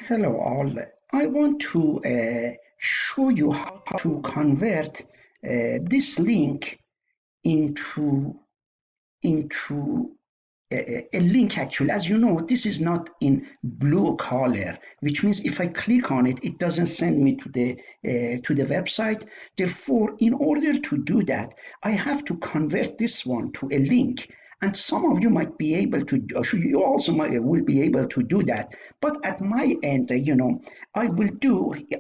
Hello all. I want to show you how to convert this link into into a link. Actually, as you know, this is not in blue color, which means if I click on it, it doesn't send me to the website. Therefore, in order to do that, I have to convert this one to a link. And some of you might be able to, or you also will be able to do that. But at my end, I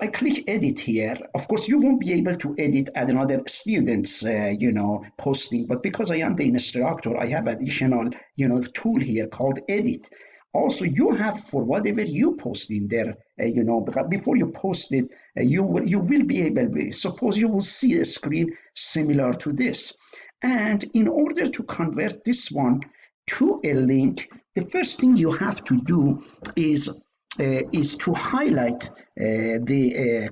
click edit here. Of course, you won't be able to edit another student's, posting. But because I am the instructor, I have additional, tool here called edit. Also, you have for whatever you post in there, before you post it, you will be able. Suppose you will see a screen similar to this. And in order to convert this one to a link, the first thing you have to do is to highlight the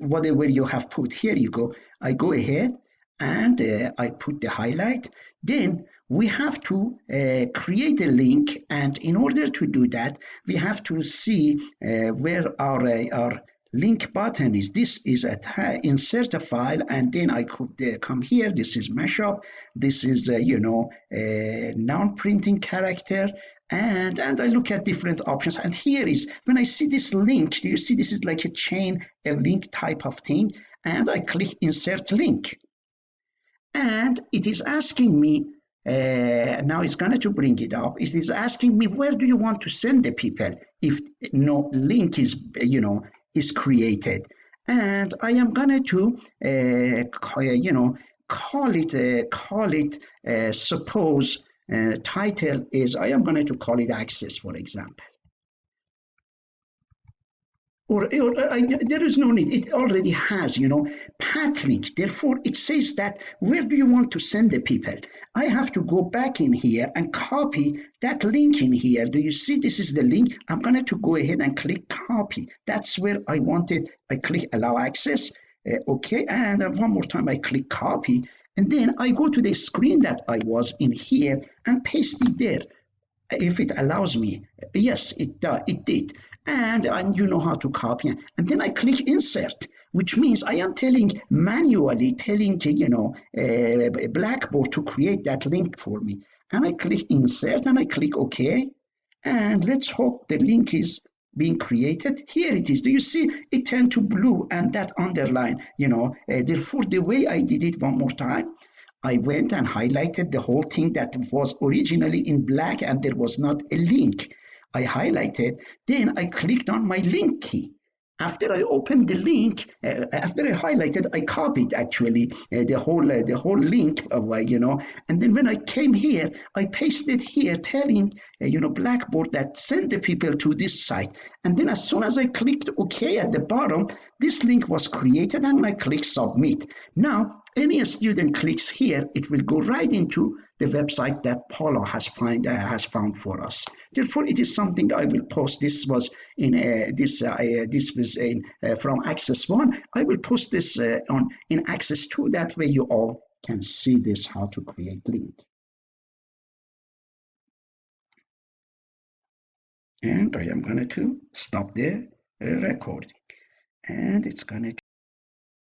whatever you have put. Here you go. I go ahead and I put the highlight. Then we have to create a link, and in order to do that, we have to see where our link button is. This is insert a file, and then I could come here. This is mashup. This is non-printing character, and I look at different options. And here is when I see this link. Do you see this is like a link type of thing? And I click insert link, and it is asking me. Now it's going to bring it up. It is asking me, where do you want to send the people if no link is created? And I am going to call it suppose title is, I am going to call it access, for example. There is no need. It already has, path link. Therefore, it says that where do you want to send the people? I have to go back in here and copy that link in here. Do you see this is the link? I'm going to go ahead and click copy. That's where I wanted. I click allow access. Okay, and one more time I click copy. And then I go to the screen that I was in here and paste it there. If it allows me, yes, it did. And you know how to copy. And then I click insert, which means I am manually telling Blackboard to create that link for me. And I click insert and I click OK. And let's hope the link is being created. Here it is. Do you see it turned to blue and that underline, therefore the way I did it one more time, I went and highlighted the whole thing that was originally in black and there was not a link. I highlighted, then I clicked on my link key. After I opened the link, after I highlighted, I copied actually the whole link, and then when I came here, I pasted here telling, Blackboard that send the people to this site. And then as soon as I clicked OK at the bottom, this link was created and I click submit. Now, any student clicks here, it will go right into the website that Paula has found for us. Therefore, it is something I will post. This was in this was in from Access 1. I will post this in Access 2. That way, you all can see this how to create link. And I am going to stop the recording, and it's going to